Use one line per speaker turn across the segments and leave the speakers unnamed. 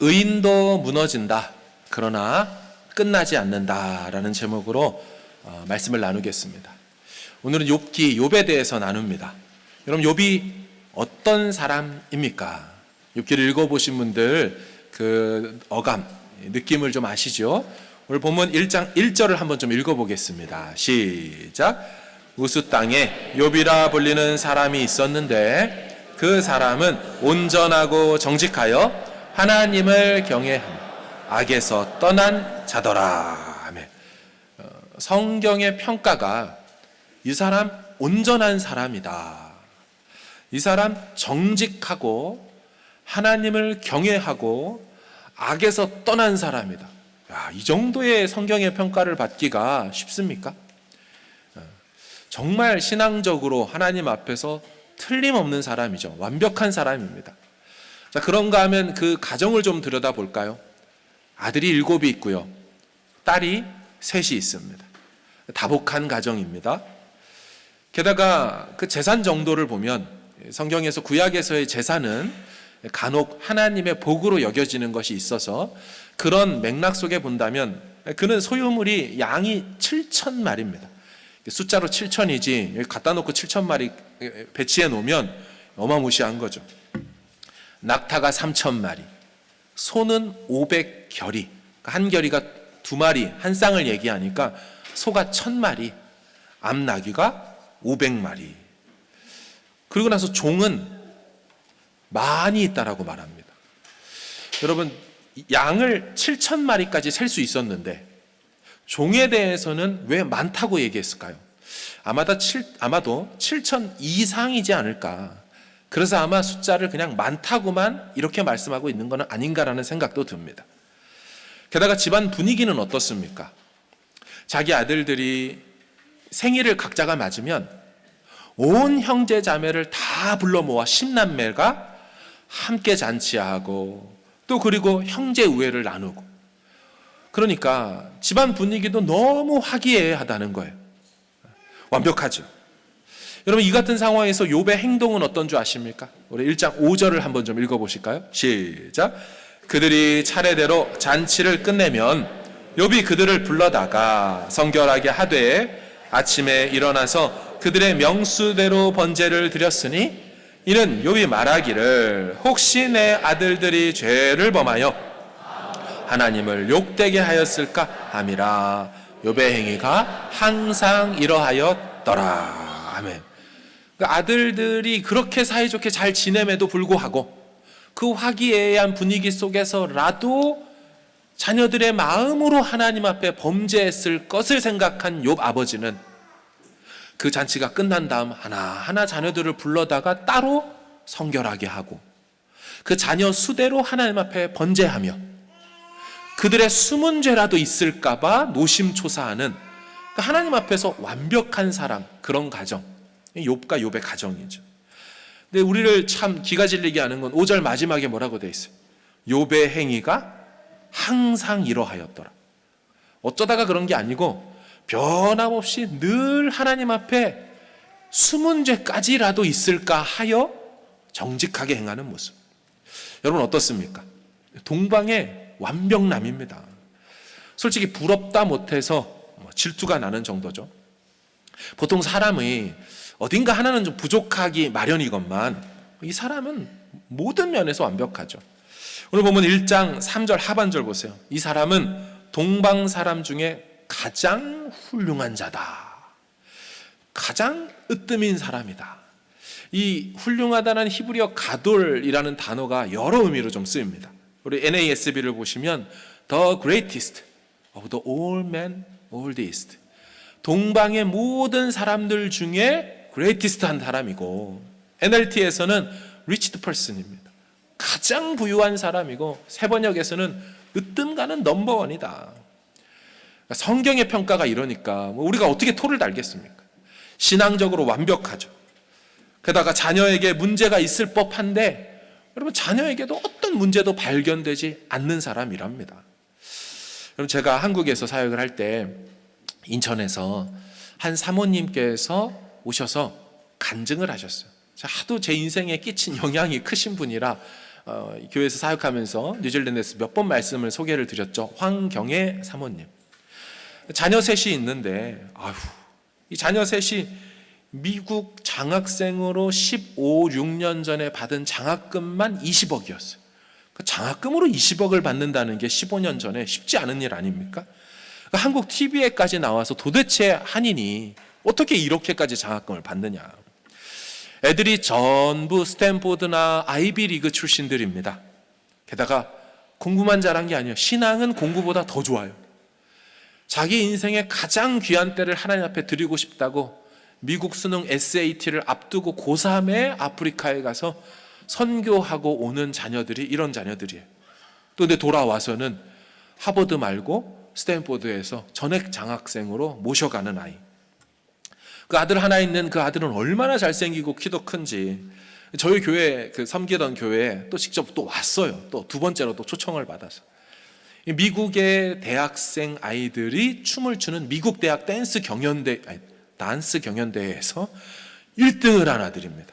의인도 무너진다. 그러나 끝나지 않는다라는 제목으로 말씀을 나누겠습니다. 오늘은 욥에 대해서 나눕니다. 여러분, 욥이 어떤 사람입니까? 욥기를 읽어보신 분들 그 어감, 느낌을 좀 아시죠? 오늘 본문 1장 1절을 한번 좀 읽어보겠습니다. 시작. 우스 땅에 욥이라 불리는 사람이 있었는데 그 사람은 온전하고 정직하여 하나님을 경외하며 악에서 떠난 자더라. 아멘. 성경의 평가가 이 사람 온전한 사람이다. 이 사람 정직하고 하나님을 경외하고 악에서 떠난 사람이다. 야, 이 정도의 성경의 평가를 받기가 쉽습니까? 정말 신앙적으로 하나님 앞에서 틀림없는 사람이죠. 완벽한 사람입니다. 자, 그런가 하면 그 가정을 좀 들여다볼까요? 아들이 7이 있고요. 딸이 3이 있습니다. 다복한 가정입니다. 게다가 그 재산 정도를 보면 성경에서 구약에서의 재산은 간혹 하나님의 복으로 여겨지는 것이 있어서 그런 맥락 속에 본다면 그는 소유물이 양이 7,000마리입니다. 숫자로 7,000이지 여기 갖다 놓고 7,000마리 배치해 놓으면 어마무시한 거죠. 낙타가 3,000마리, 소는 500결이, 한 결이가 2마리, 한 쌍을 얘기하니까 소가 1,000마리, 암나귀가 500마리. 그리고 나서 종은 많이 있다라고 말합니다. 여러분, 양을 7,000마리까지 셀 수 있었는데 종에 대해서는 왜 많다고 얘기했을까요? 아마도 7,000 이상이지 않을까. 그래서 아마 숫자를 그냥 많다고만 이렇게 말씀하고 있는 것은 아닌가라는 생각도 듭니다. 게다가 집안 분위기는 어떻습니까? 자기 아들들이 생일을 각자가 맞으면 온 형제 자매를 다 불러 모아 10남매가 함께 잔치하고 또 그리고 형제 우애를 나누고, 그러니까 집안 분위기도 너무 화기애애하다는 거예요. 완벽하죠. 여러분, 이 같은 상황에서 욥의 행동은 어떤 줄 아십니까? 우리 1장 5절을 한번 좀 읽어보실까요? 시작. 그들이 차례대로 잔치를 끝내면 욥이 그들을 불러다가 성결하게 하되 아침에 일어나서 그들의 명수대로 번제를 드렸으니 이는 욥이 말하기를 혹시 내 아들들이 죄를 범하여 하나님을 욕되게 하였을까 함이라. 욥의 행위가 항상 이러하였더라. 아멘. 아들들이 그렇게 사이좋게 잘 지냄에도 불구하고 그 화기애애한 분위기 속에서라도 자녀들의 마음으로 하나님 앞에 범죄했을 것을 생각한 욥 아버지는 그 잔치가 끝난 다음 하나하나 자녀들을 불러다가 따로 성결하게 하고 그 자녀 수대로 하나님 앞에 번제하며 그들의 숨은 죄라도 있을까봐 노심초사하는 하나님 앞에서 완벽한 사랑, 그런 가정, 욥과 욥의 가정이죠. 근데 우리를 참 기가 질리게 하는 건 5절 마지막에 뭐라고 돼 있어요? 욥의 행위가 항상 이러하였더라. 어쩌다가 그런 게 아니고 변함없이 늘 하나님 앞에 숨은 죄까지라도 있을까 하여 정직하게 행하는 모습. 여러분 어떻습니까? 동방의 완벽남입니다. 솔직히 부럽다 못해서 질투가 나는 정도죠. 보통 사람이 어딘가 하나는 좀 부족하기 마련이건만 이 사람은 모든 면에서 완벽하죠. 오늘 보면 1장 3절 하반절 보세요. 이 사람은 동방 사람 중에 가장 훌륭한 자다. 가장 으뜸인 사람이다. 이 훌륭하다는 히브리어 가돌이라는 단어가 여러 의미로 좀 쓰입니다. 우리 NASB를 보시면 The greatest of the all men, oldest. 동방의 모든 사람들 중에 greatest한 사람이고, NLT에서는 richest person입니다. 가장 부유한 사람이고, 세번역에서는 으뜸가는 넘버원이다. 성경의 평가가 이러니까 우리가 어떻게 토를 달겠습니까? 신앙적으로 완벽하죠. 게다가 자녀에게 문제가 있을 법한데 여러분, 자녀에게도 어떤 문제도 발견되지 않는 사람이랍니다. 여러분, 제가 한국에서 사역을 할 때 인천에서 한 사모님께서 오셔서 간증을 하셨어요. 하도 제 인생에 끼친 영향이 크신 분이라 교회에서 사역하면서 뉴질랜드에서 몇 번 말씀을 소개를 드렸죠. 황경애 사모님. 자녀 셋이 있는데 이 자녀 셋이 미국 장학생으로 16년 전에 받은 장학금만 20억이었어요. 그 장학금으로 20억을 받는다는 게 15년 전에 쉽지 않은 일 아닙니까? 한국 TV에까지 나와서 도대체 한인이 어떻게 이렇게까지 장학금을 받느냐. 애들이 전부 스탠포드나 아이비리그 출신들입니다. 게다가 공부만 잘한 게 아니에요. 신앙은 공부보다 더 좋아요. 자기 인생의 가장 귀한 때를 하나님 앞에 드리고 싶다고 미국 수능 SAT를 앞두고 고3에 아프리카에 가서 선교하고 오는 자녀들이 이런 자녀들이에요. 또 근데 돌아와서는 하버드 말고 스탠포드에서 전액 장학생으로 모셔가는 아이. 그 아들 하나 있는 그 아들은 얼마나 잘생기고 키도 큰지 저희 교회 섬기던 교회에 또 직접 또 왔어요. 또 두 번째로 또 초청을 받아서 미국의 대학생 아이들이 춤을 추는 미국 대학 단스 경연대회에서 1등을 한 아들입니다.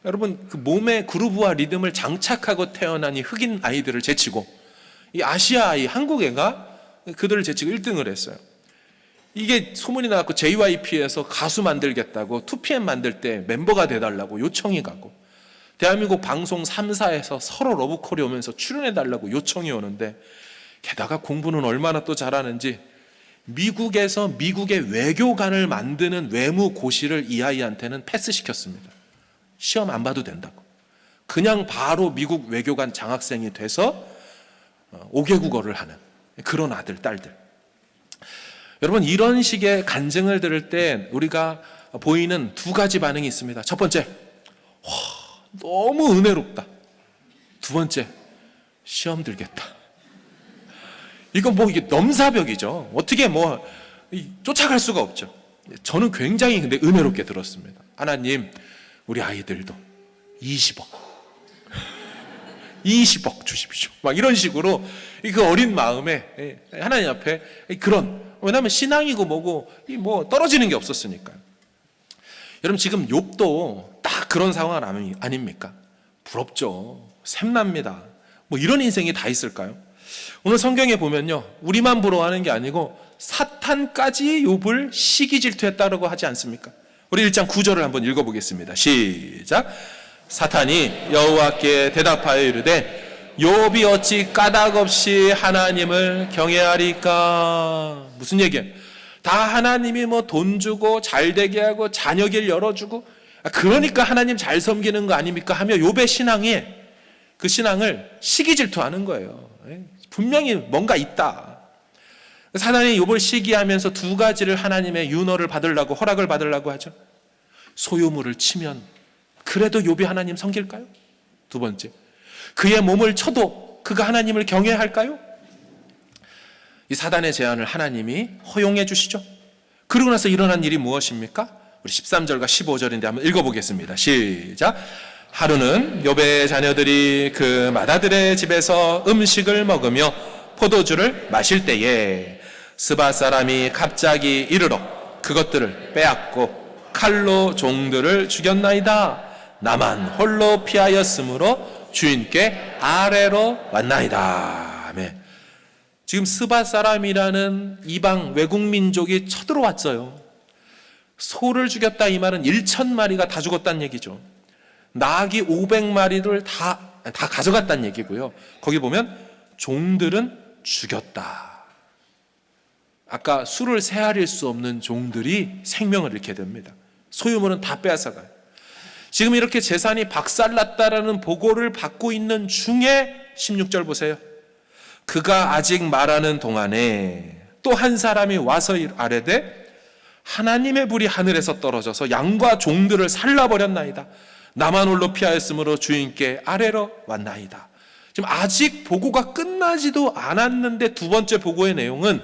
여러분 그 몸에 그루브와 리듬을 장착하고 태어난 이 흑인 아이들을 제치고 이 아시아 아이 한국 애가 그들을 제치고 1등을 했어요. 이게 소문이 나갖고 JYP에서 가수 만들겠다고 2PM 만들 때 멤버가 돼달라고 요청이 가고 대한민국 방송 3사에서 서로 러브콜이 오면서 출연해달라고 요청이 오는데 게다가 공부는 얼마나 또 잘하는지 미국에서 미국의 외교관을 만드는 외무고시를 이 아이한테는 패스시켰습니다. 시험 안 봐도 된다고. 그냥 바로 미국 외교관 장학생이 돼서 5개국어를 하는 그런 아들, 딸들. 여러분 이런 식의 간증을 들을 때 우리가 보이는 두 가지 반응이 있습니다. 첫 번째, 너무 은혜롭다. 두 번째, 시험 들겠다. 이건 이게 넘사벽이죠. 어떻게 쫓아갈 수가 없죠. 저는 굉장히 근데 은혜롭게 들었습니다. 하나님, 우리 아이들도 20억 주십시오. 막 이런 식으로 그 어린 마음에 하나님 앞에 왜냐하면 신앙이고 뭐고 떨어지는 게 없었으니까요. 여러분 지금 욥도 딱 그런 상황 아닙니까? 부럽죠. 샘납니다. 이런 인생이 다 있을까요? 오늘 성경에 보면요, 우리만 부러워하는 게 아니고 사탄까지 욥을 시기 질투했다고 하지 않습니까? 우리 1장 9절을 한번 읽어보겠습니다. 시작. 사탄이 여호와께 대답하여 이르되 욥이 어찌 까닭없이 하나님을 경외하리까? 무슨 얘기예요? 다 하나님이 돈 주고 잘 되게 하고 자녀길 열어주고 그러니까 하나님 잘 섬기는 거 아닙니까? 하며 욥의 신앙이 그 신앙을 시기 질투하는 거예요. 분명히 뭔가 있다. 사단이 욥을 시기하면서 두 가지를 하나님의 윤허를 받으려고 허락을 받으려고 하죠. 소유물을 치면 그래도 욥이 하나님 섬길까요? 두 번째, 그의 몸을 쳐도 그가 하나님을 경외할까요? 이 사단의 제안을 하나님이 허용해 주시죠. 그러고 나서 일어난 일이 무엇입니까? 우리 13절과 15절인데 한번 읽어보겠습니다. 시작. 하루는 욥의 자녀들이 그 맏아들의 집에서 음식을 먹으며 포도주를 마실 때에 스바 사람이 갑자기 이르러 그것들을 빼앗고 칼로 종들을 죽였나이다. 나만 홀로 피하였으므로 주인께 아래로 왔나이다. 아멘. 지금 스바 사람이라는 이방 외국 민족이 쳐들어왔어요. 소를 죽였다 이 말은 1,000마리가 다 죽었다는 얘기죠. 나귀 500마리를 다 가져갔다는 얘기고요. 거기 보면 종들은 죽였다. 아까 수를 세아릴 수 없는 종들이 생명을 잃게 됩니다. 소유물은 다 빼앗아가요. 지금 이렇게 재산이 박살났다라는 보고를 받고 있는 중에 16절 보세요. 그가 아직 말하는 동안에 또 한 사람이 와서 아뢰되 하나님의 불이 하늘에서 떨어져서 양과 종들을 살라버렸나이다. 나만 홀로 피하였으므로 주인께 아래로 왔나이다. 지금 아직 보고가 끝나지도 않았는데 두 번째 보고의 내용은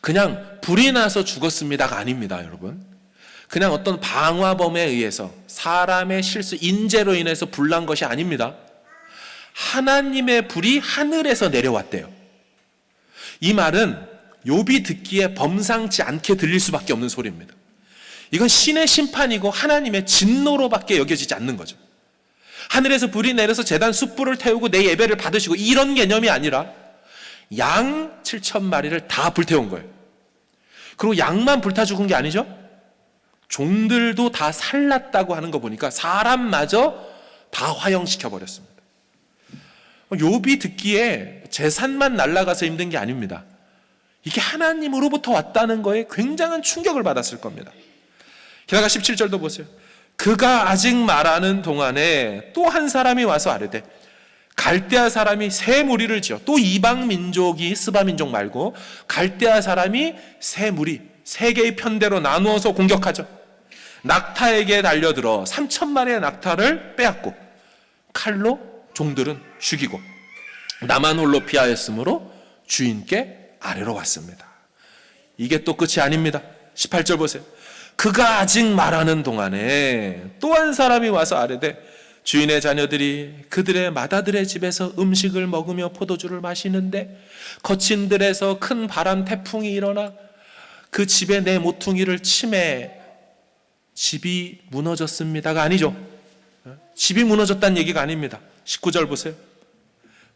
그냥 불이 나서 죽었습니다가 아닙니다, 여러분. 그냥 어떤 방화범에 의해서 사람의 실수, 인재로 인해서 불난 것이 아닙니다. 하나님의 불이 하늘에서 내려왔대요. 이 말은 욥이 듣기에 범상치 않게 들릴 수밖에 없는 소리입니다. 이건 신의 심판이고 하나님의 진노로밖에 여겨지지 않는 거죠. 하늘에서 불이 내려서 제단 숯불을 태우고 내 예배를 받으시고 이런 개념이 아니라 양 7,000마리를 다 불태운 거예요. 그리고 양만 불타 죽은 게 아니죠. 종들도 다 살랐다고 하는 거 보니까 사람마저 다 화형시켜 버렸습니다. 욥이 듣기에 재산만 날아가서 힘든 게 아닙니다. 이게 하나님으로부터 왔다는 거에 굉장한 충격을 받았을 겁니다. 게다가 17절도 보세요. 그가 아직 말하는 동안에 또 한 사람이 와서 아뢰되 갈대아 사람이 새 무리를 지어, 또 이방 민족이 스바 민족 말고 갈대아 사람이 새 무리, 세 개의 편대로 나누어서 공격하죠. 낙타에게 달려들어 3,000마리의 낙타를 빼앗고 칼로 종들은 죽이고 나만 홀로 피하였으므로 주인께 아래로 왔습니다. 이게 또 끝이 아닙니다. 18절 보세요. 그가 아직 말하는 동안에 또 한 사람이 와서 아뢰되 주인의 자녀들이 그들의 맏아들의 집에서 음식을 먹으며 포도주를 마시는데 거친 들에서 큰 바람 태풍이 일어나 그 집에 내 모퉁이를 치매 집이 무너졌습니다가 아니죠. 집이 무너졌다는 얘기가 아닙니다. 19절 보세요.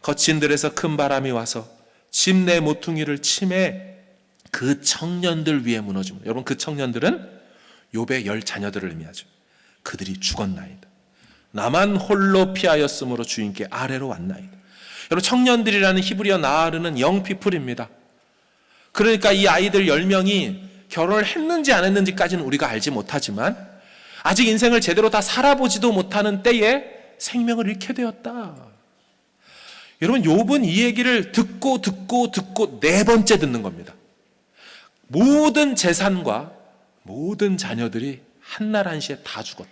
거친 들에서 큰 바람이 와서 집 내 모퉁이를 치매 그 청년들 위에 무너집니다. 여러분, 그 청년들은 욥의 10 자녀들을 의미하죠. 그들이 죽었나이다. 나만 홀로 피하였으므로 주인께 아래로 왔나이다. 여러분, 청년들이라는 히브리어 나하르는 영피플입니다. 그러니까 이 아이들 10명이 결혼을 했는지 안 했는지까지는 우리가 알지 못하지만 아직 인생을 제대로 다 살아보지도 못하는 때에 생명을 잃게 되었다. 여러분, 욥은 이 얘기를 듣고 4번째 듣는 겁니다. 모든 재산과 모든 자녀들이 한날 한시에 다 죽었다.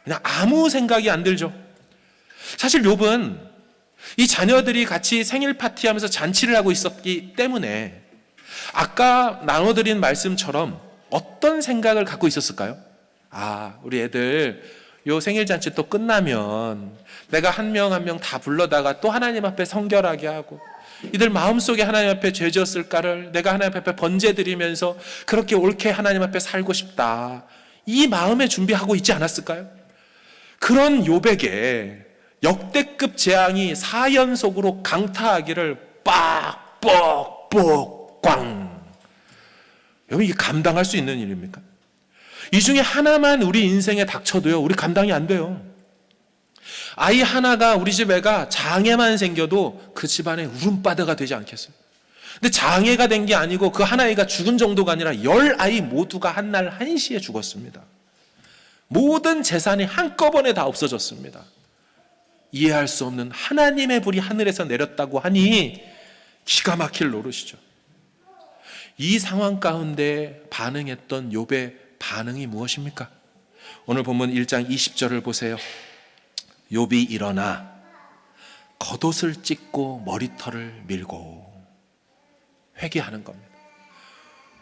그냥 아무 생각이 안 들죠. 사실 욥은 이 자녀들이 같이 생일 파티하면서 잔치를 하고 있었기 때문에 아까 나눠드린 말씀처럼 어떤 생각을 갖고 있었을까요? 아, 우리 애들 요 생일 잔치 또 끝나면 내가 한 명 한 명 다 불러다가 또 하나님 앞에 성결하게 하고 이들 마음속에 하나님 앞에 죄 지었을까를 내가 하나님 앞에 번제드리면서 그렇게 옳게 하나님 앞에 살고 싶다. 이 마음에 준비하고 있지 않았을까요? 그런 욥에게 역대급 재앙이 4연속으로 강타하기를 빡, 뻑, 뻑, 꽝. 여러분, 이게 감당할 수 있는 일입니까? 이 중에 하나만 우리 인생에 닥쳐도요, 우리 감당이 안 돼요. 아이 하나가, 우리 집 애가 장애만 생겨도 그 집안에 울음바다가 되지 않겠어요? 근데 장애가 된 게 아니고 그 하나이가 죽은 정도가 아니라 10아이 모두가 한날 한시에 죽었습니다. 모든 재산이 한꺼번에 다 없어졌습니다. 이해할 수 없는 하나님의 불이 하늘에서 내렸다고 하니 기가 막힐 노릇이죠. 이 상황 가운데 반응했던 욥의 반응이 무엇입니까? 오늘 본문 1장 20절을 보세요. 욥이 일어나 겉옷을 찢고 머리털을 밀고 회개하는 겁니다.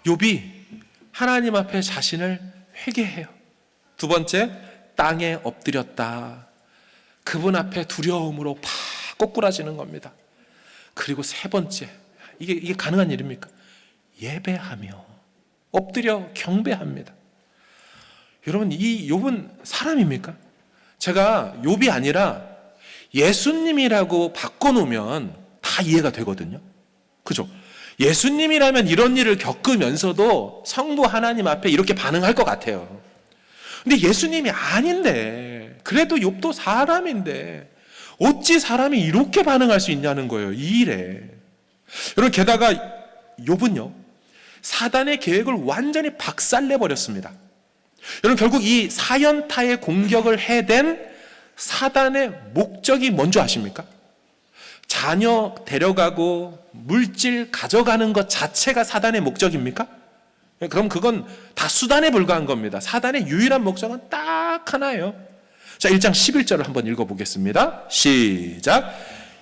욥이 하나님 앞에 자신을 회개해요. 두 번째, 땅에 엎드렸다. 그분 앞에 두려움으로 팍 꼬꾸라지는 겁니다. 그리고 세 번째, 이게 가능한 일입니까? 예배하며 엎드려 경배합니다. 여러분, 이 욥은 사람입니까? 제가 욥이 아니라 예수님이라고 바꿔놓으면 다 이해가 되거든요. 그죠? 예수님이라면 이런 일을 겪으면서도 성부 하나님 앞에 이렇게 반응할 것 같아요. 근데 예수님이 아닌데, 그래도 욥도 사람인데 어찌 사람이 이렇게 반응할 수 있냐는 거예요, 이 일에. 여러분, 게다가 욥은요, 사단의 계획을 완전히 박살내버렸습니다. 여러분, 결국 이 사연타의 공격을 해댄 사단의 목적이 뭔지 아십니까? 자녀 데려가고 물질 가져가는 것 자체가 사단의 목적입니까? 그럼 그건 다 수단에 불과한 겁니다. 사단의 유일한 목적은 딱 하나예요. 자, 1장 11절을 한번 읽어보겠습니다. 시작.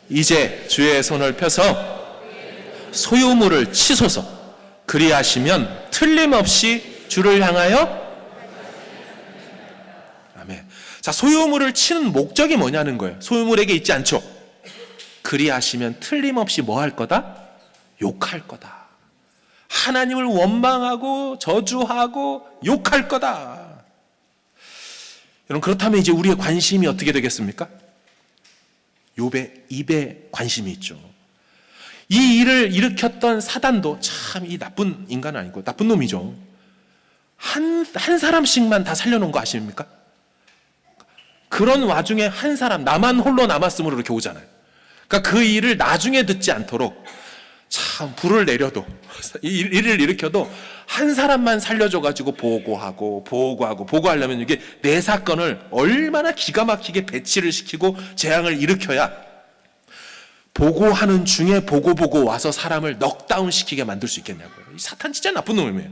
이제 주의 손을 펴서 소유물을 치소서. 그리하시면 틀림없이 주를 향하여. 아멘. 자, 소유물을 치는 목적이 뭐냐는 거예요. 소유물에게 있지 않죠. 그리하시면 틀림없이 뭐 할 거다? 욕할 거다. 하나님을 원망하고 저주하고 욕할 거다. 여러분, 그렇다면 이제 우리의 관심이 어떻게 되겠습니까? 욥의 입에 관심이 있죠. 이 일을 일으켰던 사단도 참 이 나쁜 인간은 아니고 나쁜 놈이죠. 한 사람씩만 다 살려놓은 거 아십니까? 그런 와중에 한 사람, 나만 홀로 남았으므로 이렇게 오잖아요. 그러니까 그 일을 나중에 듣지 않도록 참 불을 내려도 이 일을 일으켜도 한 사람만 살려줘가지고 보고하려면 이게 내 사건을 얼마나 기가 막히게 배치를 시키고 재앙을 일으켜야 보고하는 중에 보고 와서 사람을 넉다운 시키게 만들 수 있겠냐고요. 이 사탄 진짜 나쁜 놈이에요.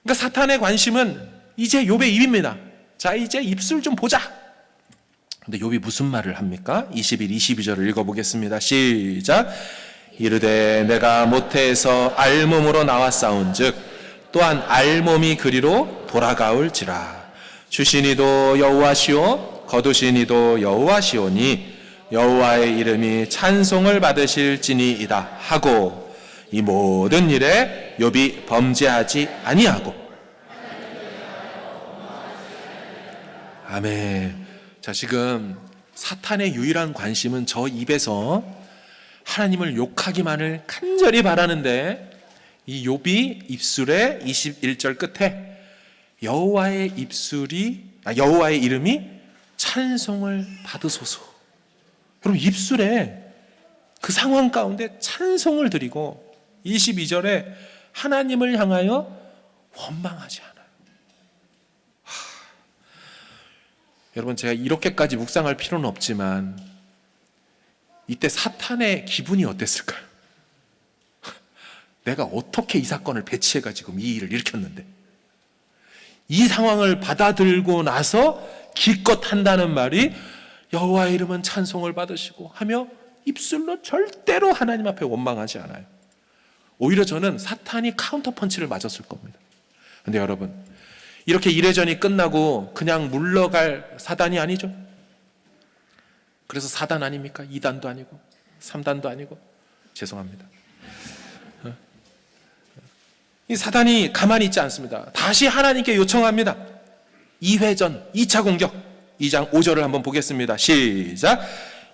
그러니까 사탄의 관심은 이제 욥의 입입니다. 자, 이제 입술 좀 보자. 근데 욥이 무슨 말을 합니까? 21, 22절을 읽어보겠습니다. 시작. 이르되 내가 모태에서 알몸으로 나왔사온즉 또한 알몸이 그리로 돌아가올지라. 주시니도 여호와시오 거두시니도 여호와시오니 여호와의 이름이 찬송을 받으실지니이다 하고 이 모든 일에 욥이 범죄하지 아니하고. 아멘. 자, 지금 사탄의 유일한 관심은 저 입에서 하나님을 욕하기만을 간절히 바라는데, 이 욥이 입술에 21절 끝에 여호와의 이름이 찬송을 받으소서. 여러분, 입술에 그 상황 가운데 찬송을 드리고 22절에 하나님을 향하여 원망하지 않아요. 여러분, 제가 이렇게까지 묵상할 필요는 없지만 이때 사탄의 기분이 어땠을까요? 내가 어떻게 이 사건을 배치해가지고 이 일을 일으켰는데, 이 상황을 받아들고 나서 기껏 한다는 말이 여호와의 이름은 찬송을 받으시고 하며 입술로 절대로 하나님 앞에 원망하지 않아요. 오히려 저는 사탄이 카운터 펀치를 맞았을 겁니다. 그런데 여러분, 이렇게 이래저래 끝나고 그냥 물러갈 사단이 아니죠. 그래서 사단 아닙니까? 2단도 아니고 3단도 아니고. 죄송합니다. 이 사단이 가만히 있지 않습니다. 다시 하나님께 요청합니다. 2회전 2차 공격. 2장 5절을 한번 보겠습니다. 시작.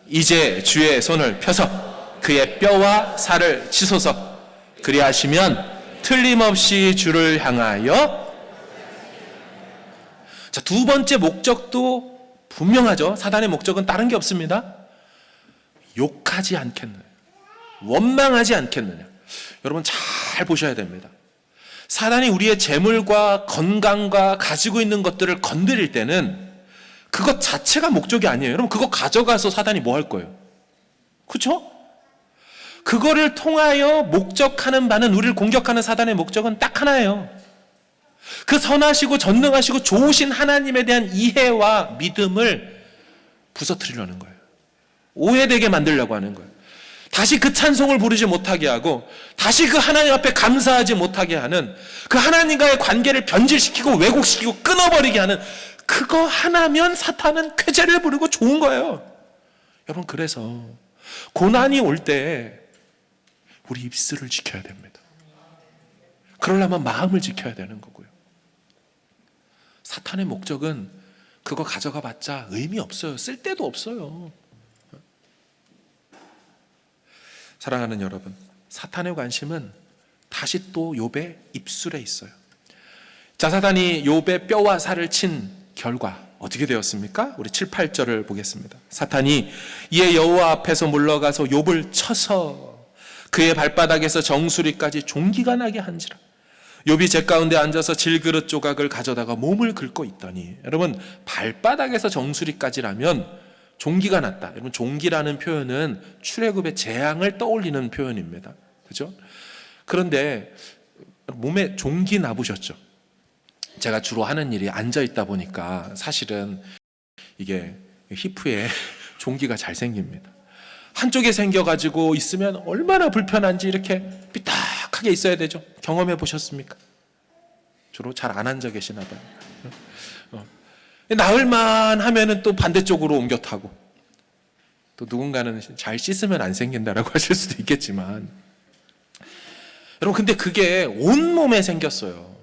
이제 주의 손을 펴서 그의 뼈와 살을 치소서. 그리하시면 틀림없이 주를 향하여. 자, 두 번째 목적도 분명하죠. 사단의 목적은 다른 게 없습니다. 욕하지 않겠느냐, 원망하지 않겠느냐. 여러분, 잘 보셔야 됩니다. 사단이 우리의 재물과 건강과 가지고 있는 것들을 건드릴 때는 그것 자체가 목적이 아니에요. 여러분, 그거 가져가서 사단이 뭐 할 거예요? 그렇죠? 그거를 통하여 목적하는 바는, 우리를 공격하는 사단의 목적은 딱 하나예요. 그 선하시고 전능하시고 좋으신 하나님에 대한 이해와 믿음을 부서뜨리려는 거예요. 오해되게 만들려고 하는 거예요. 다시 그 찬송을 부르지 못하게 하고, 다시 그 하나님 앞에 감사하지 못하게 하는, 그 하나님과의 관계를 변질시키고 왜곡시키고 끊어버리게 하는, 그거 하나면 사탄은 쾌재를 부르고 좋은 거예요. 여러분, 그래서 고난이 올 때 우리 입술을 지켜야 됩니다. 그러려면 마음을 지켜야 되는 거고요. 사탄의 목적은 그거 가져가 봤자 의미 없어요. 쓸데도 없어요. 사랑하는 여러분, 사탄의 관심은 다시 또 욥의 입술에 있어요. 자, 사탄이 욥의 뼈와 살을 친 결과 어떻게 되었습니까? 우리 7, 8절을 보겠습니다. 사탄이 이에 여호와 앞에서 물러가서 욥을 쳐서 그의 발바닥에서 정수리까지 종기가 나게 한지라. 욥이 제 가운데 앉아서 질그릇 조각을 가져다가 몸을 긁고 있더니. 여러분, 발바닥에서 정수리까지라면 종기가 났다. 여러분, 종기라는 표현은 출애굽의 재앙을 떠올리는 표현입니다. 그렇죠? 그런데 몸에 종기 나보셨죠? 제가 주로 하는 일이 앉아 있다 보니까 사실은 이게 히프에 종기가 잘 생깁니다. 한쪽에 생겨가지고 있으면 얼마나 불편한지 이렇게 삐딱하게 있어야 되죠. 경험해 보셨습니까? 주로 잘 안 앉아 계시나 봐요. 나흘만 하면은 또 반대쪽으로 옮겨 타고, 또 누군가는 잘 씻으면 안 생긴다라고 하실 수도 있겠지만, 여러분, 근데 그게 온몸에 생겼어요.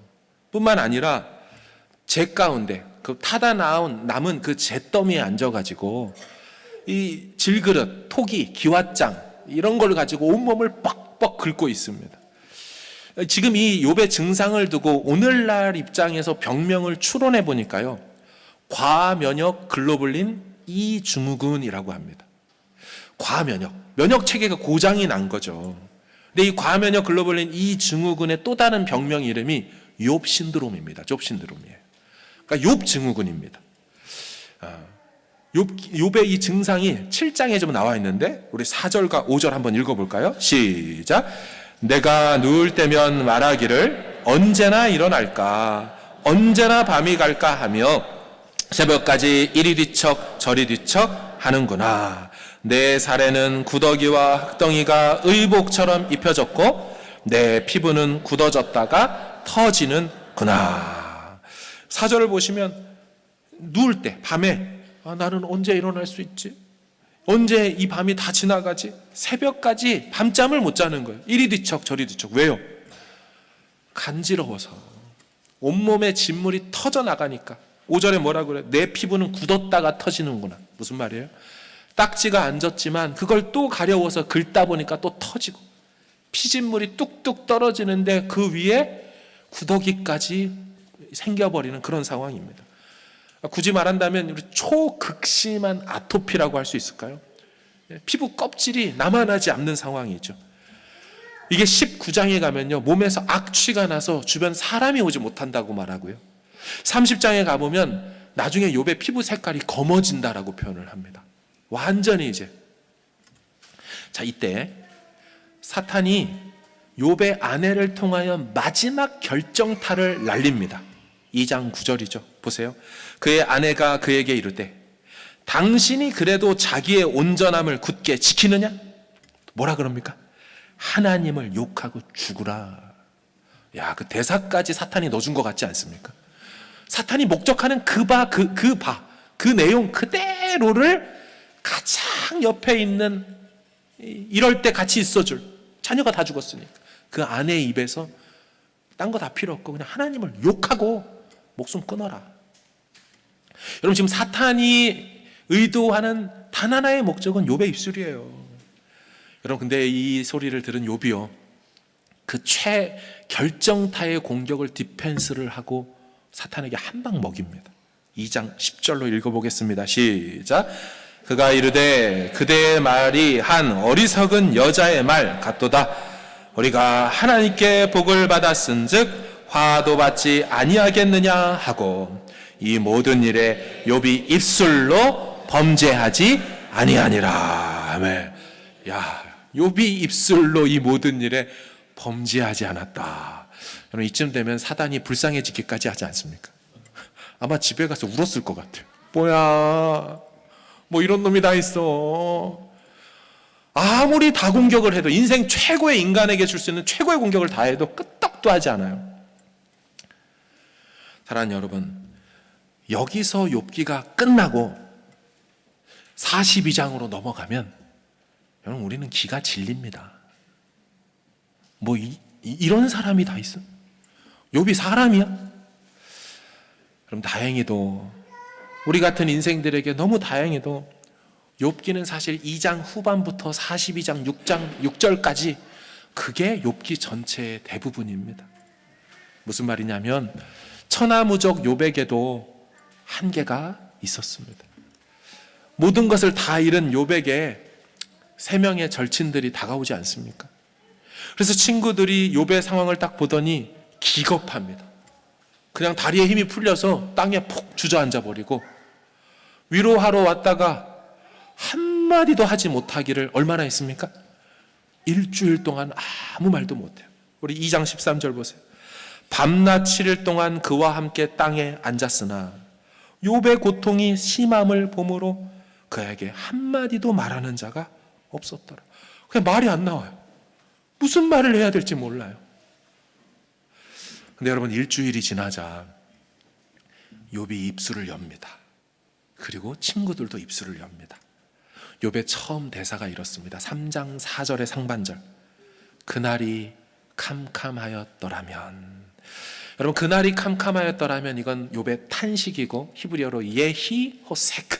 뿐만 아니라 제 가운데, 그 타다 남은 그 잿더미에 앉아가지고 이 질그릇, 토기, 기왓장 이런 걸 가지고 온몸을 뻑뻑 긁고 있습니다. 지금 이 욥의 증상을 두고 오늘날 입장에서 병명을 추론해 보니까요, 과면역 글로불린 이증후군이라고 합니다. 과면역, 면역 체계가 고장이 난 거죠. 근데 이 과면역 글로불린 이증후군의 또 다른 병명 이름이 욥 신드롬입니다. 욥 신드롬이에요. 그러니까 욥 증후군입니다. 욥의 이 증상이 7장에 좀 나와 있는데 우리 4절과 5절 한번 읽어볼까요? 시작. 내가 누울 때면 말하기를 언제나 일어날까, 언제나 밤이 갈까 하며 새벽까지 이리 뒤척 저리 뒤척 하는구나. 내 살에는 구더기와 흙덩이가 의복처럼 입혀졌고 내 피부는 굳어졌다가 터지는구나. 4절을 보시면 누울 때 밤에 나는 언제 일어날 수 있지? 언제 이 밤이 다 지나가지? 새벽까지 밤잠을 못 자는 거예요. 이리 뒤척 저리 뒤척. 왜요? 간지러워서 온몸에 진물이 터져 나가니까. 5절에 뭐라 그래요? 내 피부는 굳었다가 터지는구나. 무슨 말이에요? 딱지가 안 졌지만 그걸 또 가려워서 긁다 보니까 또 터지고 피진물이 뚝뚝 떨어지는데 그 위에 구더기까지 생겨버리는 그런 상황입니다. 굳이 말한다면 우리 초극심한 아토피라고 할 수 있을까요? 피부 껍질이 남아나지 않는 상황이죠. 이게 19장에 가면요, 몸에서 악취가 나서 주변 사람이 오지 못한다고 말하고요, 30장에 가보면 나중에 욥의 피부 색깔이 검어진다라고 표현을 합니다. 완전히 이제. 자, 이때 사탄이 욥의 아내를 통하여 마지막 결정타를 날립니다. 2장 9절이죠. 보세요. 그의 아내가 그에게 이르되 당신이 그래도 자기의 온전함을 굳게 지키느냐? 뭐라 그럽니까? 하나님을 욕하고 죽으라. 야, 그 대사까지 사탄이 넣어준 것 같지 않습니까? 사탄이 목적하는 그 내용 그대로를 가장 옆에 있는, 이럴 때 같이 있어줄, 자녀가 다 죽었으니까 그 아내의 입에서 딴 거 다 필요 없고 그냥 하나님을 욕하고 목숨 끊어라. 여러분, 지금 사탄이 의도하는 단 하나의 목적은 욥의 입술이에요. 여러분, 근데 이 소리를 들은 욥이요, 그 최결정타의 공격을 디펜스를 하고 사탄에게 한 방 먹입니다. 2장 10절로 읽어보겠습니다. 시작. 그가 이르되 그대의 말이 한 어리석은 여자의 말 같도다. 우리가 하나님께 복을 받았은즉 화도 받지 아니하겠느냐 하고 이 모든 일에 욥이 입술로 범죄하지 아니하니라. 아멘. 야, 욥이 입술로 이 모든 일에 범죄하지 않았다. 여러분, 이쯤 되면 사단이 불쌍해지기까지 하지 않습니까? 아마 집에 가서 울었을 것 같아요. 뭐야, 뭐 이런 놈이 다 있어. 아무리 다 공격을 해도, 인생 최고의 인간에게 줄 수 있는 최고의 공격을 다 해도 끄떡도 하지 않아요. 사랑하는 여러분, 여기서 욥기가 끝나고 42장으로 넘어가면 여러분, 우리는 기가 질립니다. 뭐 이런 사람이 다 있어? 욥이 사람이야? 그럼 다행히도, 우리 같은 인생들에게 너무 다행히도 욥기는 사실 2장 후반부터 42장 6절까지 그게 욥기 전체의 대부분입니다. 무슨 말이냐면 천하무적 욥에게도 한계가 있었습니다. 모든 것을 다 잃은 욥에게 3명의 절친들이 다가오지 않습니까? 그래서 친구들이 욥의 상황을 딱 보더니 기겁합니다. 그냥 다리에 힘이 풀려서 땅에 푹 주저앉아 버리고 위로하러 왔다가 한마디도 하지 못하기를 얼마나 했습니까? 일주일 동안 아무 말도 못해요. 우리 2장 13절 보세요. 밤낮 7일 동안 그와 함께 땅에 앉았으나 욥의 고통이 심함을 보므로 그에게 한마디도 말하는 자가 없었더라. 그냥 말이 안 나와요. 무슨 말을 해야 될지 몰라요. 근데 여러분, 일주일이 지나자 욥이 입술을 엽니다. 그리고 친구들도 입술을 엽니다. 욥의 처음 대사가 이렇습니다. 3장 4절의 상반절. 그날이 캄캄하였더라면. 여러분, 그날이 캄캄하였더라면 이건 욥의 탄식이고 히브리어로 예히 호세크,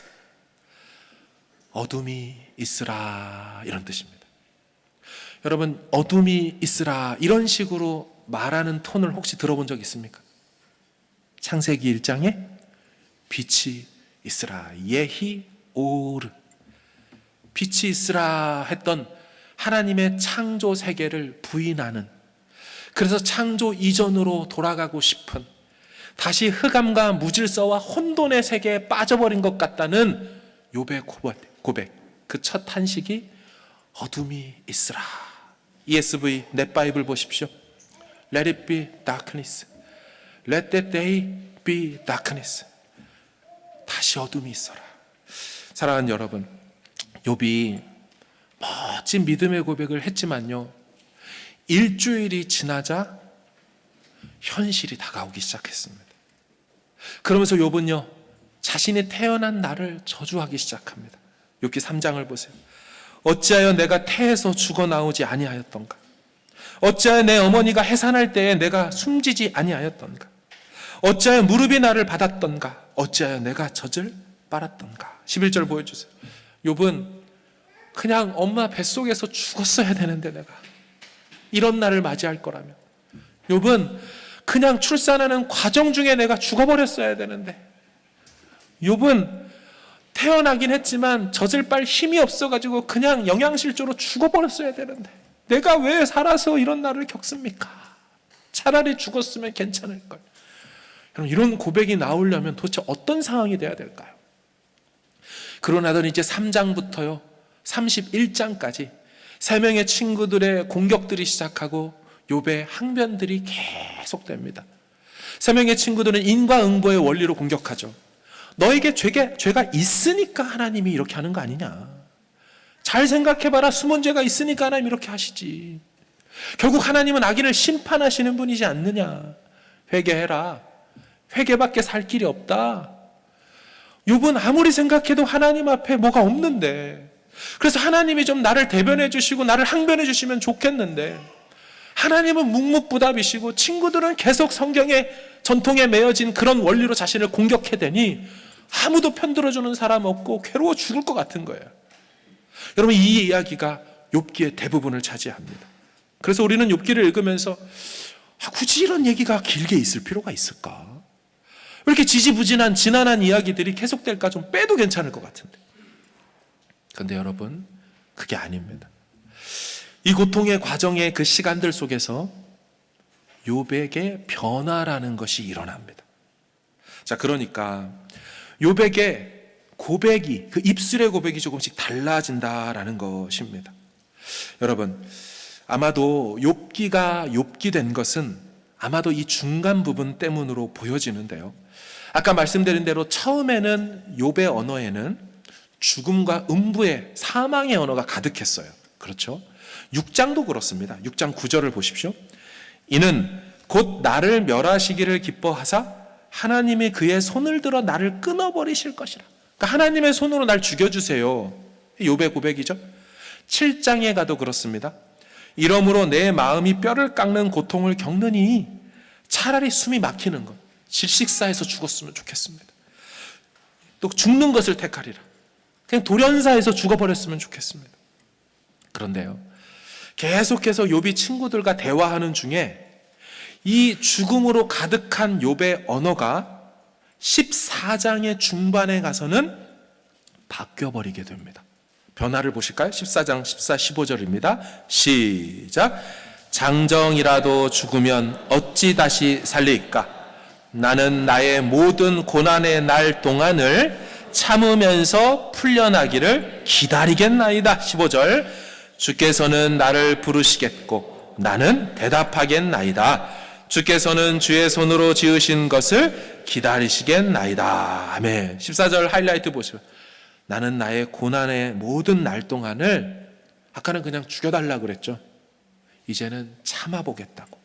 어둠이 있으라, 이런 뜻입니다. 여러분, 어둠이 있으라 이런 식으로 말하는 톤을 혹시 들어본 적 있습니까? 창세기 1장에 빛이 있으라, 예히 오르, 빛이 있으라 했던 하나님의 창조 세계를 부인하는, 그래서 창조 이전으로 돌아가고 싶은, 다시 흑암과 무질서와 혼돈의 세계에 빠져버린 것 같다는 욥의 고백, 그 첫 탄식이 어둠이 있으라. ESV 넷바이블 보십시오. Let it be darkness. Let that day be darkness. 다시 어둠이 있어라. 사랑하는 여러분, 욥이 멋진 믿음의 고백을 했지만요, 일주일이 지나자 현실이 다가오기 시작했습니다. 그러면서 욥은요, 자신이 태어난 날을 저주하기 시작합니다. 욥기 3장을 보세요. 어찌하여 내가 태에서 죽어나오지 아니하였던가? 어찌하여 내 어머니가 해산할 때에 내가 숨지지 아니하였던가? 어찌하여 무릎이 나를 받았던가? 어찌하여 내가 젖을 빨았던가? 11절 보여주세요. 욥은 그냥 엄마 뱃속에서 죽었어야 되는데, 내가 이런 날을 맞이할 거라면. 욥은 그냥 출산하는 과정 중에 내가 죽어버렸어야 되는데, 욥은 태어나긴 했지만 젖을 빨 힘이 없어가지고 그냥 영양실조로 죽어버렸어야 되는데, 내가 왜 살아서 이런 날을 겪습니까? 차라리 죽었으면 괜찮을걸. 여러분, 이런 고백이 나오려면 도대체 어떤 상황이 돼야 될까요? 그러나더니 이제 3장부터요 31장까지 세 명의 친구들의 공격들이 시작하고 욥의 항변들이 계속됩니다. 세 명의 친구들은 인과응보의 원리로 공격하죠. 너에게 죄가 있으니까 하나님이 이렇게 하는 거 아니냐. 잘 생각해봐라. 숨은 죄가 있으니까 하나님이 이렇게 하시지. 결국 하나님은 악인을 심판하시는 분이지 않느냐. 회개해라. 회개밖에 살 길이 없다. 욥은 아무리 생각해도 하나님 앞에 뭐가 없는데, 그래서 하나님이 좀 나를 대변해 주시고 나를 항변해 주시면 좋겠는데, 하나님은 묵묵부답이시고 친구들은 계속 성경의 전통에 매어진 그런 원리로 자신을 공격해대니 아무도 편들어주는 사람 없고 괴로워 죽을 것 같은 거예요. 여러분, 이 이야기가 욥기의 대부분을 차지합니다. 그래서 우리는 욥기를 읽으면서 굳이 이런 얘기가 길게 있을 필요가 있을까? 왜 이렇게 지지부진한 지난한 이야기들이 계속될까? 좀 빼도 괜찮을 것 같은데. 그런데 여러분, 그게 아닙니다. 이 고통의 과정의 그 시간들 속에서 욥에게 변화라는 것이 일어납니다. 자, 그러니까 욥에게 고백이, 그 입술의 고백이 조금씩 달라진다라는 것입니다. 여러분, 아마도 욥기가 욥기 것은 아마도 이 중간 부분 때문으로 보여지는데요. 아까 말씀드린 대로 처음에는 욥의 언어에는 죽음과 음부의 사망의 언어가 가득했어요. 그렇죠? 6장도 그렇습니다. 6장 9절을 보십시오. 이는 곧 나를 멸하시기를 기뻐하사 하나님이 그의 손을 들어 나를 끊어버리실 것이라. 그러니까 하나님의 손으로 날 죽여주세요. 욥의 고백이죠. 7장에 가도 그렇습니다. 이러므로 내 마음이 뼈를 깎는 고통을 겪느니 차라리 숨이 막히는 것, 질식사에서 죽었으면 좋겠습니다. 또 죽는 것을 택하리라. 그냥 돌연사에서 죽어버렸으면 좋겠습니다. 그런데요, 계속해서 욥이 친구들과 대화하는 중에 이 죽음으로 가득한 욥의 언어가 14장의 중반에 가서는 바뀌어버리게 됩니다. 변화를 보실까요? 14장 14, 15절입니다. 시작. 장정이라도 죽으면 어찌 다시 살릴까? 나는 나의 모든 고난의 날 동안을 참으면서 풀려나기를 기다리겠나이다. 15절. 주께서는 나를 부르시겠고 나는 대답하겠나이다. 주께서는 주의 손으로 지으신 것을 기다리시겠나이다. 아멘. 14절 하이라이트 보시면, 나는 나의 고난의 모든 날 동안을, 아까는 그냥 죽여달라 그랬죠. 이제는 참아보겠다고.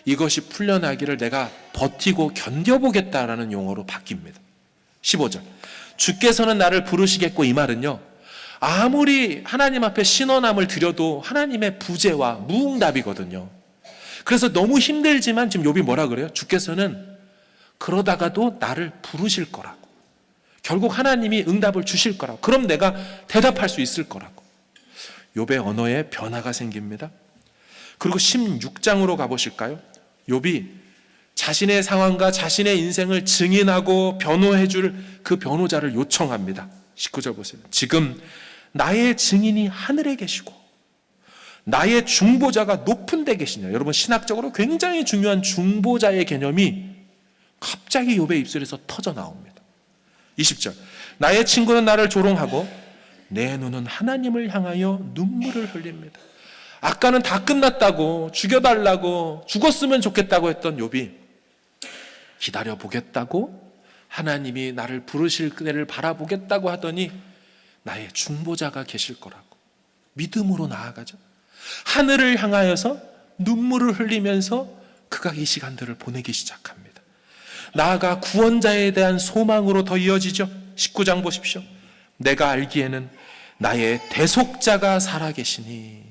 이것이 풀려나기를 내가 버티고 견뎌보겠다라는 용어로 바뀝니다. 15절. 주께서는 나를 부르시겠고, 이 말은요, 아무리 하나님 앞에 신원함을 드려도 하나님의 부재와 무응답이거든요. 그래서 너무 힘들지만 지금 욥이 뭐라 그래요? 주께서는 그러다가도 나를 부르실 거라고. 결국 하나님이 응답을 주실 거라고. 그럼 내가 대답할 수 있을 거라고. 욥의 언어에 변화가 생깁니다. 그리고 16장으로 가보실까요? 욥이 자신의 상황과 자신의 인생을 증인하고 변호해 줄 그 변호자를 요청합니다. 19절 보세요. 지금 나의 증인이 하늘에 계시고 나의 중보자가 높은 데 계시냐. 여러분, 신학적으로 굉장히 중요한 중보자의 개념이 갑자기 욥의 입술에서 터져 나옵니다. 20절. 나의 친구는 나를 조롱하고 내 눈은 하나님을 향하여 눈물을 흘립니다. 아까는 다 끝났다고, 죽여달라고, 죽었으면 좋겠다고 했던 욥이 기다려보겠다고, 하나님이 나를 부르실 그대를 바라보겠다고 하더니 나의 중보자가 계실 거라고 믿음으로 나아가죠. 하늘을 향하여서 눈물을 흘리면서 그가 이 시간들을 보내기 시작합니다. 나아가 구원자에 대한 소망으로 더 이어지죠. 19장 보십시오. 내가 알기에는 나의 대속자가 살아계시니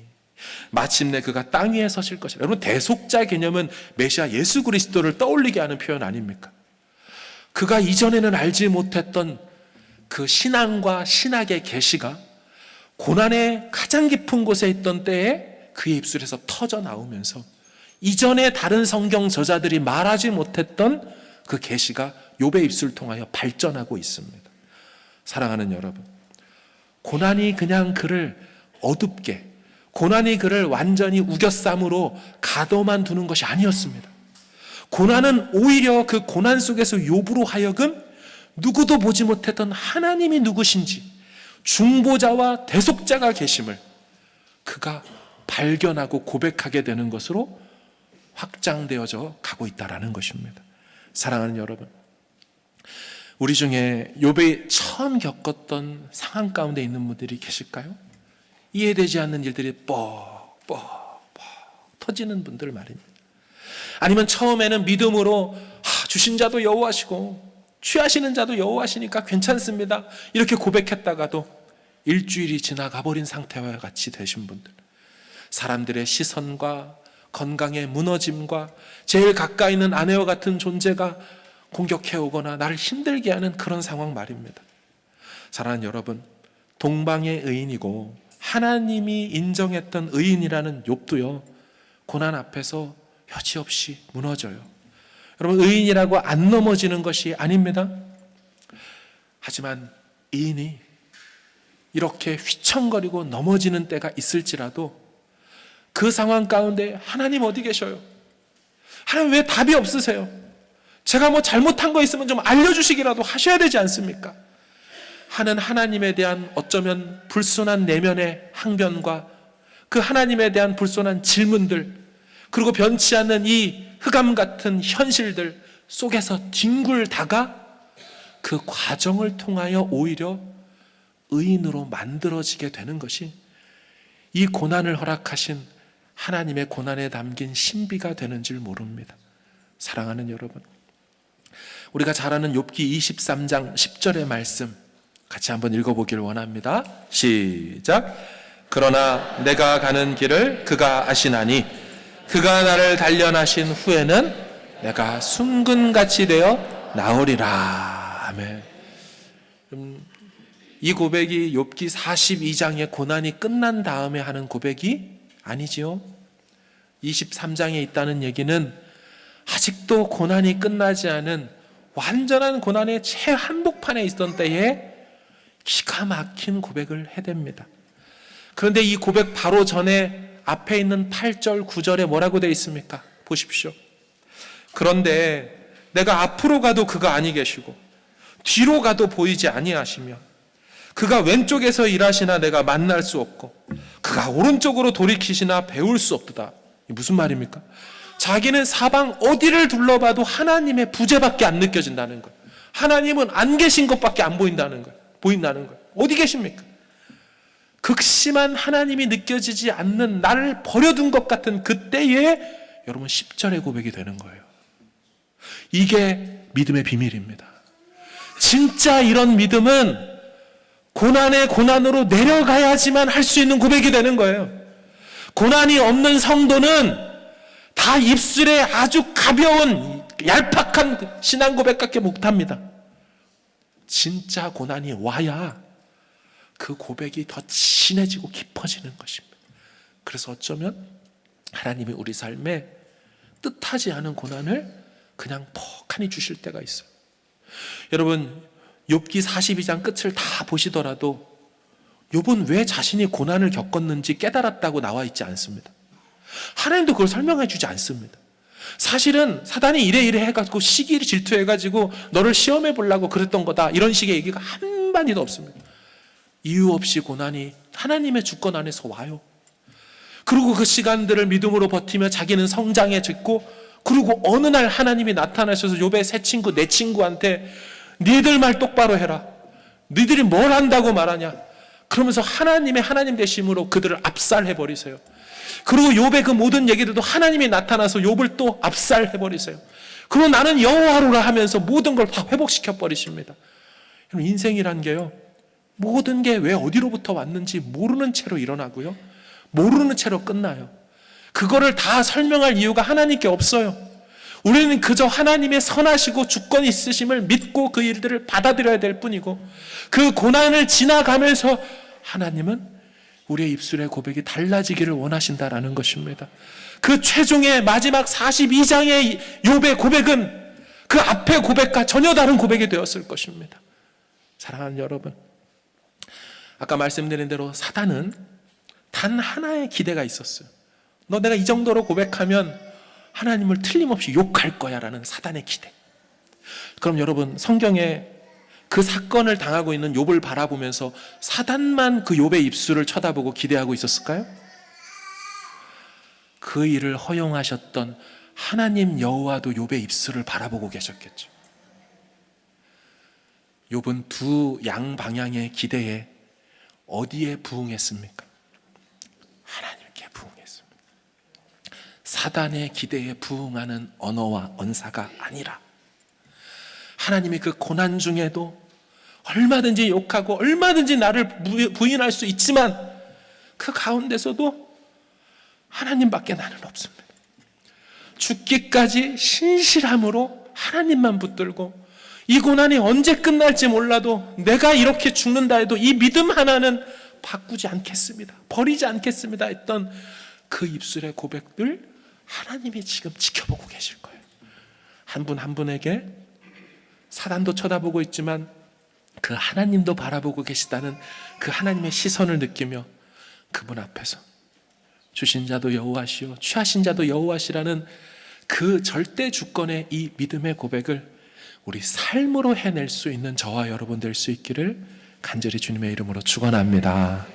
마침내 그가 땅 위에 서실 것이라. 여러분, 대속자 개념은 메시아 예수 그리스도를 떠올리게 하는 표현 아닙니까? 그가 이전에는 알지 못했던 그 신앙과 신학의 계시가 고난의 가장 깊은 곳에 있던 때에 그의 입술에서 터져 나오면서 이전에 다른 성경 저자들이 말하지 못했던 그 계시가 욥의 입술을 통하여 발전하고 있습니다. 사랑하는 여러분, 고난이 그냥 그를 어둡게, 고난이 그를 완전히 우겨쌈으로 가둬만 두는 것이 아니었습니다. 고난은 오히려 그 고난 속에서 욥으로 하여금 누구도 보지 못했던 하나님이 누구신지, 중보자와 대속자가 계심을 그가 발견하고 고백하게 되는 것으로 확장되어져 가고 있다는 것입니다. 사랑하는 여러분, 우리 중에 욥이 처음 겪었던 상황 가운데 있는 분들이 계실까요? 이해되지 않는 일들이 뻑뻑뻑 터지는 분들 말입니다. 아니면 처음에는 믿음으로 주신 자도 여호와시고 취하시는 자도 여호와시니까 괜찮습니다, 이렇게 고백했다가도 일주일이 지나가 버린 상태와 같이 되신 분들, 사람들의 시선과 건강의 무너짐과 제일 가까이 있는 아내와 같은 존재가 공격해오거나 나를 힘들게 하는 그런 상황 말입니다. 사랑하는 여러분, 동방의 의인이고 하나님이 인정했던 의인이라는 욥도요, 고난 앞에서 여지없이 무너져요. 여러분, 의인이라고 안 넘어지는 것이 아닙니다. 하지만 의인이 이렇게 휘청거리고 넘어지는 때가 있을지라도 그 상황 가운데 하나님 어디 계셔요? 하나님 왜 답이 없으세요? 제가 뭐 잘못한 거 있으면 좀 알려주시기라도 하셔야 되지 않습니까? 하는 하나님에 대한 어쩌면 불순한 내면의 항변과 그 하나님에 대한 불순한 질문들, 그리고 변치 않는 이 흑암 같은 현실들 속에서 뒹굴다가 그 과정을 통하여 오히려 의인으로 만들어지게 되는 것이 이 고난을 허락하신 하나님의 고난에 담긴 신비가 되는 줄 모릅니다. 사랑하는 여러분, 우리가 잘 아는 욥기 23장 10절의 말씀 같이 한번 읽어보기를 원합니다. 시작. 그러나 내가 가는 길을 그가 아시나니 그가 나를 단련하신 후에는 내가 순금같이 되어 나오리라. 아멘. 이 고백이 욥기 42장의 고난이 끝난 다음에 하는 고백이 아니지요. 23장에 있다는 얘기는 아직도 고난이 끝나지 않은 완전한 고난의 최한복판에 있던 때에 기가 막힌 고백을 해댑니다. 그런데 이 고백 바로 전에 앞에 있는 8절 9절에 뭐라고 되어 있습니까? 보십시오. 그런데 내가 앞으로 가도 그가 아니 계시고 뒤로 가도 보이지 아니하시며 그가 왼쪽에서 일하시나 내가 만날 수 없고 그가 오른쪽으로 돌이키시나 배울 수 없도다. 이게 무슨 말입니까? 자기는 사방 어디를 둘러봐도 하나님의 부재밖에 안 느껴진다는 거예요. 하나님은 안 계신 것밖에 안 보인다는 거예요. 어디 계십니까? 극심한 하나님이 느껴지지 않는 나를 버려둔 것 같은 그때에 여러분 10절의 고백이 되는 거예요. 이게 믿음의 비밀입니다. 진짜 이런 믿음은 고난의 고난으로 내려가야지만 할 수 있는 고백이 되는 거예요. 고난이 없는 성도는 다 입술에 아주 가벼운 얄팍한 신앙 고백밖에 못합니다. 진짜 고난이 와야 그 고백이 더 진해지고 깊어지는 것입니다. 그래서 어쩌면 하나님이 우리 삶에 뜻하지 않은 고난을 그냥 퍽하니 주실 때가 있어요. 여러분, 욥기 42장 끝을 다 보시더라도 욥은 왜 자신이 고난을 겪었는지 깨달았다고 나와 있지 않습니다. 하나님도 그걸 설명해 주지 않습니다. 사실은 사단이 이래 해가지고 시기를 질투해가지고 너를 시험해 보려고 그랬던 거다, 이런 식의 얘기가 한마디도 없습니다. 이유 없이 고난이 하나님의 주권 안에서 와요. 그리고 그 시간들을 믿음으로 버티며 자기는 성장해졌고, 그리고 어느 날 하나님이 나타나셔서 욥의 새 친구, 내 친구한테 니들 말 똑바로 해라, 니들이 뭘 한다고 말하냐, 그러면서 하나님의 하나님 되심으로 그들을 압살해버리세요. 그리고 욥의 그 모든 얘기들도 하나님이 나타나서 욥을 또 압살해버리세요. 그리고 나는 여호와로라 하면서 모든 걸 다 회복시켜버리십니다. 여러분, 인생이란 게요, 모든 게 왜 어디로부터 왔는지 모르는 채로 일어나고요, 모르는 채로 끝나요. 그거를 다 설명할 이유가 하나님께 없어요. 우리는 그저 하나님의 선하시고 주권 있으심을 믿고 그 일들을 받아들여야 될 뿐이고, 그 고난을 지나가면서 하나님은 우리의 입술의 고백이 달라지기를 원하신다라는 것입니다. 그 최종의 마지막 42장의 욥의 고백은 그 앞의 고백과 전혀 다른 고백이 되었을 것입니다. 사랑하는 여러분, 아까 말씀드린 대로 사단은 단 하나의 기대가 있었어요. 너 내가 이 정도로 고백하면 하나님을 틀림없이 욕할 거야 라는 사단의 기대. 그럼 여러분, 성경에 그 사건을 당하고 있는 욥을 바라보면서 사단만 그 욥의 입술을 쳐다보고 기대하고 있었을까요? 그 일을 허용하셨던 하나님 여호와도 욥의 입술을 바라보고 계셨겠죠. 욥은 두 양방향의 기대에 어디에 부응했습니까? 하나님께 부응했습니다. 사단의 기대에 부응하는 언어와 언사가 아니라, 하나님이 그 고난 중에도 얼마든지 욕하고 얼마든지 나를 부인할 수 있지만 그 가운데서도 하나님밖에 나는 없습니다. 죽기까지 신실함으로 하나님만 붙들고, 이 고난이 언제 끝날지 몰라도 내가 이렇게 죽는다 해도 이 믿음 하나는 바꾸지 않겠습니다, 버리지 않겠습니다 했던 그 입술의 고백들, 하나님이 지금 지켜보고 계실 거예요. 한 분 한 분에게 사단도 쳐다보고 있지만 그 하나님도 바라보고 계시다는 그 하나님의 시선을 느끼며 그분 앞에서 주신 자도 여호와시요 취하신 자도 여호와시라는 그 절대 주권의 이 믿음의 고백을 우리 삶으로 해낼 수 있는 저와 여러분 될 수 있기를 간절히 주님의 이름으로 축원합니다.